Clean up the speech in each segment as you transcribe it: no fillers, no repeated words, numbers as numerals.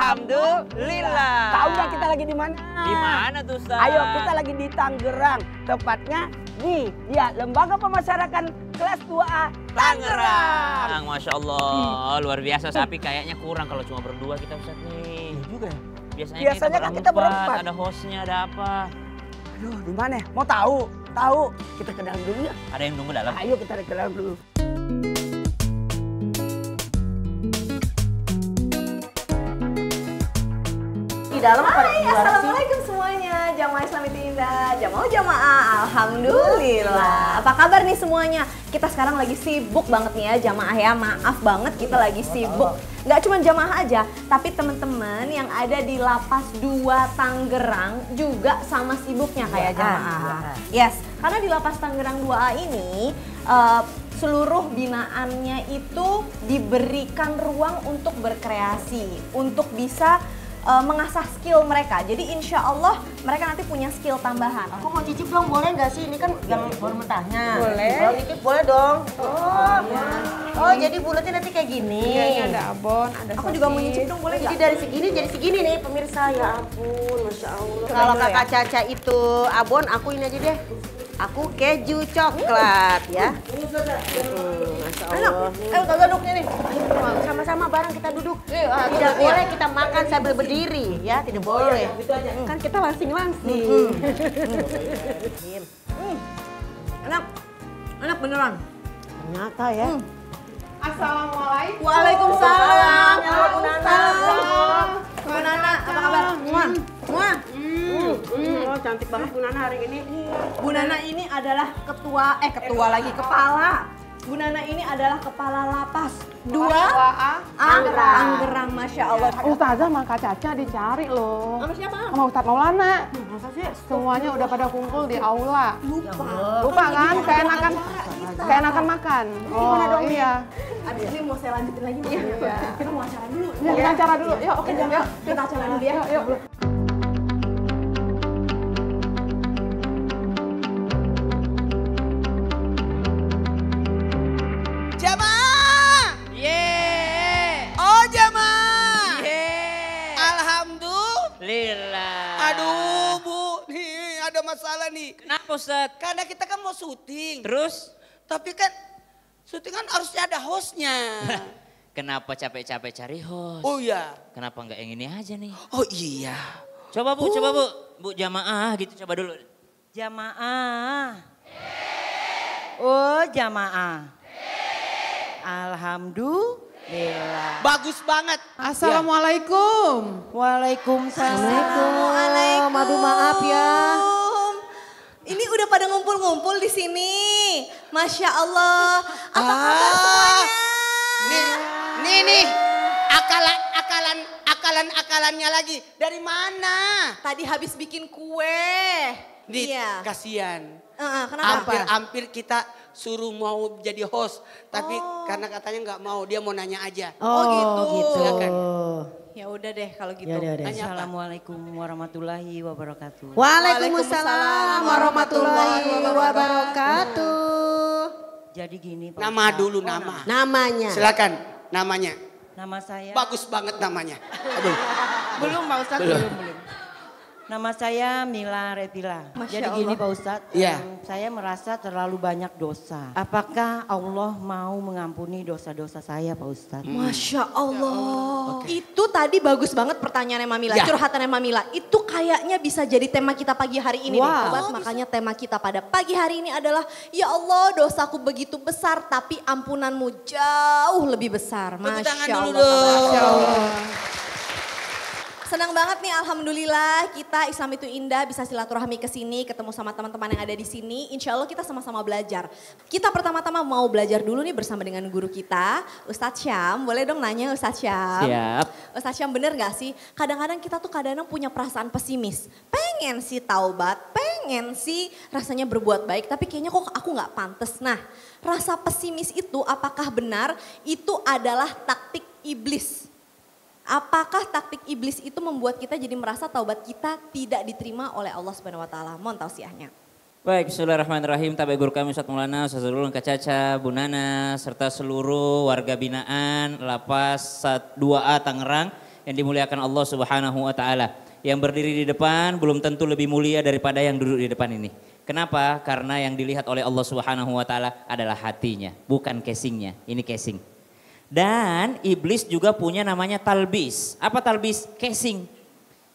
Alhamdulillah. Tahu nggak kita lagi di mana? Di mana tuh, Ustaz? Ayo, kita lagi di Tangerang. Tepatnya di Lembaga Pemasyarakatan kelas 2A Tangerang. Masya Allah, luar biasa. Tapi kayaknya kurang kalau cuma berdua kita, Ustaz nih. Iya juga. Biasanya kan kita berempat. Ada hostnya, ada apa? Aduh, di mana? Mau tahu? Tahu. Kita ke dalam dulu ya. Ada yang nunggu dalam? Ayo kita ke dalam dulu. Di dalam apa di luar sih? Assalamualaikum semuanya, jamaah Islam itu indah, jamaah, alhamdulillah. Apa kabar nih semuanya? Kita sekarang lagi sibuk banget nih ya jamaah ya, maaf banget kita lagi sibuk. Nggak cuma jamaah aja, tapi teman-teman yang ada di Lapas 2 Tangerang juga sama sibuknya kayak jamaah. Yes, karena di Lapas Tangerang 2A ini seluruh binaannya itu diberikan ruang untuk berkreasi, untuk bisa mengasah skill mereka. Jadi insya Allah mereka nanti punya skill tambahan. Aku mau cicip dong, boleh nggak sih? Ini kan yang baru mentahnya. Boleh. Kalau cicip boleh dong. Oh, jadi bulatnya nanti kayak gini. Iya, ini ada abon, ada Aku juga mau nyicip dong, boleh Jadi nggak? dari segini nih pemirsa, ya ampun, Masya Allah. Coba Kalau dulu kakak Caca itu abon, aku ini aja deh. Aku keju coklat ya. Masya Allah. Ayo kakak duduknya nih. Sama-sama bareng kita duduk. Iya, Tidak boleh kita makan sambil berdiri ya, tidak boleh. Kan kita langsing-langsing. Enak, enak beneran. Ternyata ya. Assalamualaikum. Waalaikumsalam. Waalaikumsalam. Bu Nana, apa kabar? Muah. Muah. Oh, cantik banget Bu Nana hari ini. Bu Nana ini adalah kepala. Bu Nana ini adalah kepala lapas 2 Tangerang, Masya Allah. Ustazah sama Kak Caca dicari loh. Sama siapa? Sama Ustadz Maulana. Masa sih? Semuanya udah pada kumpul di aula. Lupa. Lupa kan? Keenakan makan. Oh iya. Aduh, ini mau saya lanjutin lagi nih. Kita mau acara dulu. Ya, kita acara dulu. Yuk, oke, yuk. Kita acara dulu ya. Yuk. Jamaah! Yeay! Oh jamaah! Yeay! Alhamdulillah. Aduh Bu, nih ada masalah nih. Kenapa, Ustaz? Karena kita kan mau syuting. Terus? Tapi kan syuting kan harusnya ada hostnya. Kenapa capek-capek cari host? Oh iya. Kenapa nggak yang ini aja nih? Oh iya. Coba Bu, coba Bu. Bu jamaah gitu, coba dulu. Jamaah. Oh jamaah. Alhamdulillah. Bagus banget. Assalamualaikum. Waalaikumsalam. Aduh maaf ya. Ini udah pada ngumpul-ngumpul di sini. Masya Allah. Apa kabar semuanya? Nih. Akalannya lagi. Dari mana? Tadi habis bikin kue. Iya. Kasihan. Kenapa? Hampir kita suruh mau jadi host. Tapi karena katanya nggak mau, dia mau nanya aja. Oh gitu. Silakan. Ya udah deh kalau gitu. Ya udah. Nanya apa? Assalamualaikum warahmatullahi wabarakatuh. Waalaikumsalam warahmatullahi wabarakatuh. Jadi gini Pak Nama Ustadz. dulu Oh, nama. Namanya. Silakan namanya. Nama saya. Bagus banget namanya. Aduh. Belum Pak Ustadz, belum. Nama saya Mila Retila. Masya Jadi gini Allah. Pak Ustadz, Iya. saya merasa terlalu banyak dosa. Apakah Allah mau mengampuni dosa-dosa saya Pak Ustadz? Masya Allah. Itu tadi bagus banget pertanyaannya Mamila, Ya. curhatannya Mamila. Itu kayaknya bisa jadi tema kita pagi hari ini deh. Wow. Sobat, makanya tema kita pada pagi hari ini adalah, ya Allah dosaku begitu besar tapi ampunanmu jauh lebih besar. Tepuk tangan Masya dulu Allah. dong. Masya Allah. Senang banget nih, alhamdulillah kita Islam itu indah bisa silaturahmi ke sini, ketemu sama teman-teman yang ada di sini. Insya Allah kita sama-sama belajar. Kita pertama-tama mau belajar dulu nih bersama dengan guru kita, Ustadz Syam. Boleh dong nanya Ustadz Syam? Siap. Ustadz Syam, bener gak sih? Kadang-kadang kita tuh kadang-kadang punya perasaan pesimis. Pengen sih taubat, pengen sih rasanya berbuat baik, tapi kayaknya kok aku gak pantas. Nah, rasa pesimis itu apakah benar itu adalah taktik iblis? Apakah taktik iblis itu membuat kita jadi merasa taubat kita tidak diterima oleh Allah Subhanahu wa taala? Mohon tausiahnya. Baik, bismillahirrahmanirrahim. Tabe guru kami Ustadz Maulana, Ustadz Ulun, Kak Caca, Bu Nana, serta seluruh warga binaan Lapas 2A Tangerang yang dimuliakan Allah Subhanahu wa taala. Yang berdiri di depan belum tentu lebih mulia daripada yang duduk di depan ini. Kenapa? Karena yang dilihat oleh Allah Subhanahu wa taala adalah hatinya, bukan casingnya. Ini casing. Dan iblis juga punya namanya talbis. Apa talbis? Casing.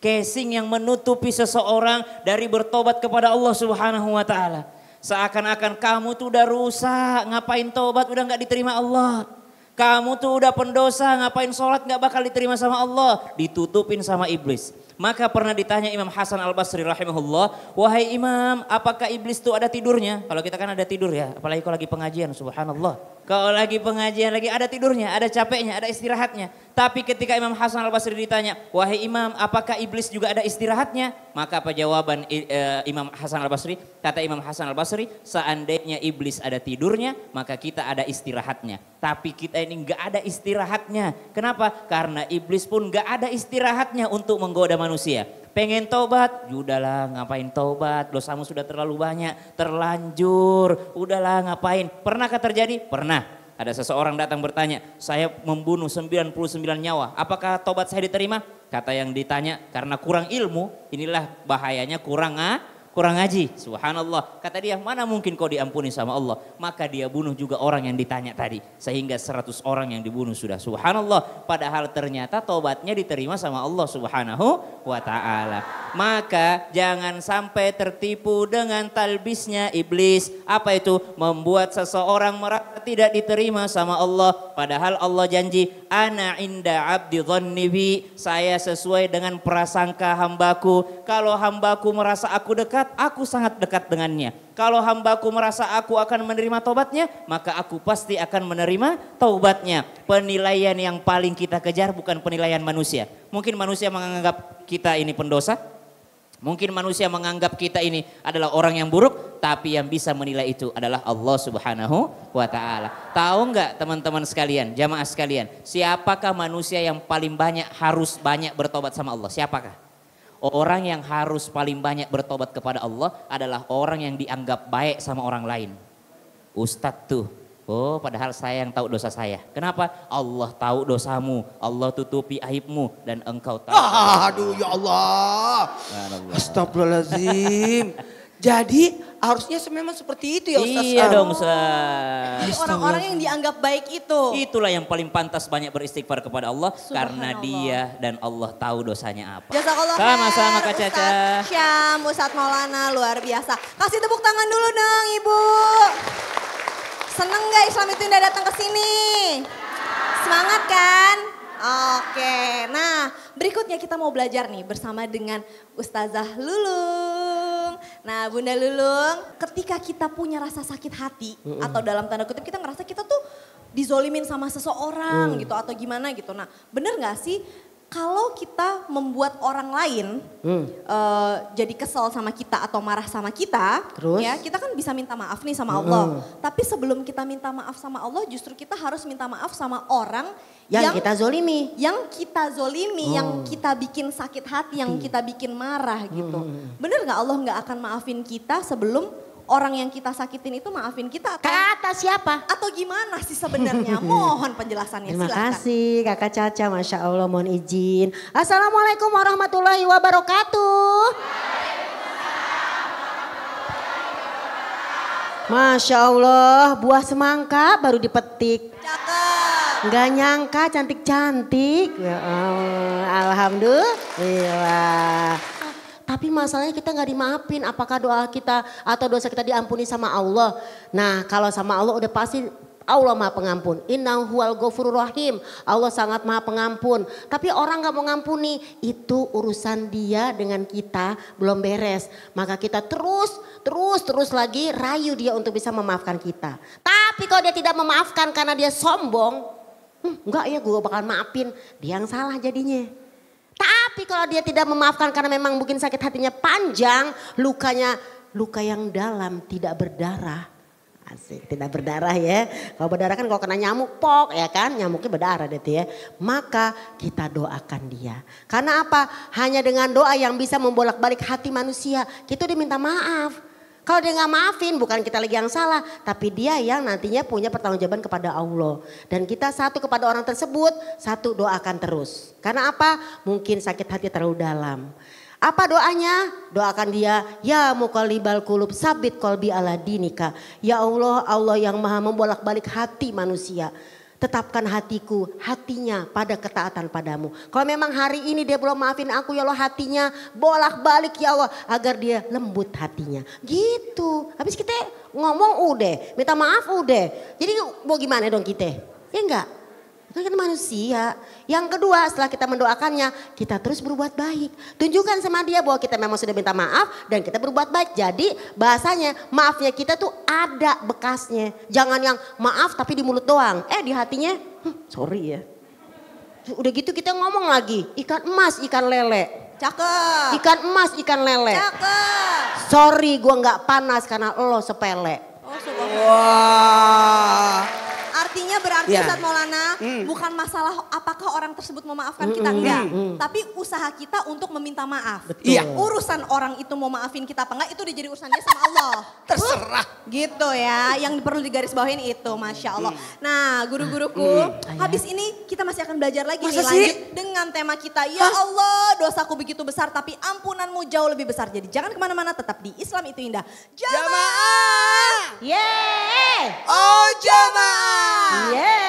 Casing yang menutupi seseorang dari bertobat kepada Allah Subhanahu wa taala. Seakan-akan kamu tuh udah rusak, ngapain tobat udah nggak diterima Allah. Kamu tuh udah pendosa, ngapain sholat nggak bakal diterima sama Allah. Ditutupin sama iblis. Maka pernah ditanya Imam Hasan Al-Basri rahimahullah, wahai Imam, apakah iblis itu ada tidurnya? Kalau kita kan ada tidur ya, apalagi kalau lagi pengajian, subhanallah. Kalau lagi pengajian lagi ada tidurnya, ada capeknya, ada istirahatnya. Tapi ketika Imam Hasan Al-Basri ditanya, wahai Imam, apakah iblis juga ada istirahatnya? Maka apa jawaban Imam Hasan Al-Basri? Kata Imam Hasan Al-Basri, seandainya iblis ada tidurnya, maka kita ada istirahatnya. Tapi kita ini nggak ada istirahatnya. Kenapa? Karena iblis pun nggak ada istirahatnya untuk menggoda manusia. Pengen tobat, udahlah ngapain tobat, dosamu sudah terlalu banyak, terlanjur, udahlah ngapain. Pernahkah terjadi? Pernah. Ada seseorang datang bertanya, saya membunuh 99 nyawa, apakah tobat saya diterima? Kata yang ditanya, karena kurang ilmu, inilah bahayanya kurang ngaji. Subhanallah. Kata dia, mana mungkin kau diampuni sama Allah? Maka dia bunuh juga orang yang ditanya tadi. Sehingga 100 orang yang dibunuh sudah. Subhanallah. Padahal ternyata tobatnya diterima sama Allah Subhanahu wa ta'ala. Maka jangan sampai tertipu dengan talbisnya iblis. Apa itu? Membuat seseorang merasa tidak diterima sama Allah. Padahal Allah janji, ana inda abdi dhanni bi. Saya sesuai dengan prasangka hambaku. Kalau hambaku merasa aku dekat, aku sangat dekat dengannya. Kalau hambaku merasa aku akan menerima taubatnya, maka aku pasti akan menerima taubatnya. Penilaian yang paling kita kejar bukan penilaian manusia. Mungkin manusia menganggap kita ini pendosa. Mungkin manusia menganggap kita ini adalah orang yang buruk. Tapi yang bisa menilai itu adalah Allah Subhanahu wa ta'ala. Tahu nggak teman-teman sekalian, jamaah sekalian. Siapakah manusia yang paling harus banyak bertobat sama Allah? Siapakah? Orang yang harus paling banyak bertobat kepada Allah adalah orang yang dianggap baik sama orang lain. Ustadz tuh, oh padahal saya yang tahu dosa saya. Kenapa? Allah tahu dosamu, Allah tutupi aibmu dan engkau tahu. Aduh ya Allah. Astagfirullahaladzim. Jadi harusnya memang seperti itu ya Ustaz. Iya dong Ustaz. Jadi orang-orang yang dianggap baik itu. Itulah yang paling pantas banyak beristighfar kepada Allah. Karena dia dan Allah tahu dosanya apa. Jazakallah Sama-sama khair, Kak Caca. Ustadz Syam, Ustadz Maulana, luar biasa. Kasih tepuk tangan dulu dong Ibu. Seneng gak Islam itu Indah datang ke sini? Semangat kan? Oke, nah berikutnya kita mau belajar nih bersama dengan Ustazah Lulung. Nah Bunda Lulung, ketika kita punya rasa sakit hati atau dalam tanda kutip kita ngerasa kita tuh dizolimin sama seseorang gitu atau gimana gitu. Nah bener gak sih kalau kita membuat orang lain jadi kesel sama kita atau marah sama kita, Terus? ya kita kan bisa minta maaf nih sama Allah. Tapi sebelum kita minta maaf sama Allah, justru kita harus minta maaf sama orang Yang kita zolimi. yang kita bikin sakit hati, yang kita bikin marah gitu. Bener gak Allah gak akan maafin kita sebelum orang yang kita sakitin itu maafin kita Kata siapa? atau gimana sih sebenarnya? Mohon penjelasannya, Terima silakan. kasih Kakak Caca, Masya Allah mohon izin. Assalamualaikum warahmatullahi wabarakatuh. Masya Allah, buah semangka baru dipetik. Cakep. Nggak nyangka cantik-cantik. Ya Allah, alhamdulillah. Tapi masalahnya kita nggak dimaafin. Apakah doa kita atau dosa kita diampuni sama Allah? Nah kalau sama Allah udah pasti Allah maha pengampun. Innahu huwal ghafurur rahim. Allah sangat maha pengampun. Tapi orang nggak mau ngampuni, itu urusan dia dengan kita belum beres. Maka kita terus lagi rayu dia untuk bisa memaafkan kita. Tapi kalau dia tidak memaafkan karena dia sombong, enggak ya gue bakal maafin. Dia yang salah jadinya. Tapi kalau dia tidak memaafkan karena memang mungkin sakit hatinya panjang, luka yang dalam tidak berdarah. Asik, tidak berdarah ya. Kalau berdarah kan kalau kena nyamuk pok ya kan, nyamuknya berdarah deh tuh ya. Maka kita doakan dia. Karena apa? Hanya dengan doa yang bisa membolak-balik hati manusia. Kita diminta maaf. Kalau dia nggak maafin, bukan kita lagi yang salah, tapi dia yang nantinya punya pertanggungjawaban kepada Allah. Dan kita satu kepada orang tersebut, satu doakan terus. Karena apa? Mungkin sakit hati terlalu dalam. Apa doanya? Doakan dia, ya muqallibal qulub sabit qalbi ala dinika. Ya Allah, Allah yang maha membolak-balik hati manusia. Tetapkan hatinya pada ketaatan padamu. Kalau memang hari ini dia belum maafin aku, ya Allah, hatinya bolak-balik ya Allah, agar dia lembut hatinya. Gitu. Habis kita ngomong udah, minta maaf udah. Jadi mau gimana dong kita? Ya enggak? Kan kita manusia. Yang kedua, setelah kita mendoakannya, kita terus berbuat baik. Tunjukkan sama dia bahwa kita memang sudah minta maaf dan kita berbuat baik. Jadi bahasanya maafnya kita tuh ada bekasnya. Jangan yang maaf tapi di mulut doang. Di hatinya, sorry ya. Udah gitu kita ngomong lagi, ikan emas, ikan lele. Cakep. Ikan emas, ikan lele. Cakep. Sorry, gua nggak panas karena lo sepele. Oh, subhanallah. Wah. Artinya berarti Ya. Ustadz Maulana bukan masalah apakah orang tersebut memaafkan kita, enggak. Tapi usaha kita untuk meminta maaf. Iya. Urusan orang itu mau maafin kita apa enggak itu udah jadi urusan dia sama Allah. Terserah. Gitu ya, yang perlu digarisbawahin itu, Masya Allah. Nah guru-guruku, habis ini kita masih akan belajar lagi nih Masa sih? lanjut dengan tema kita. Ya Allah, dosaku begitu besar tapi ampunanmu jauh lebih besar. Jadi jangan kemana-mana, tetap di Islam itu indah. Jamaah. Yeay! Oh jamaah. Yeay!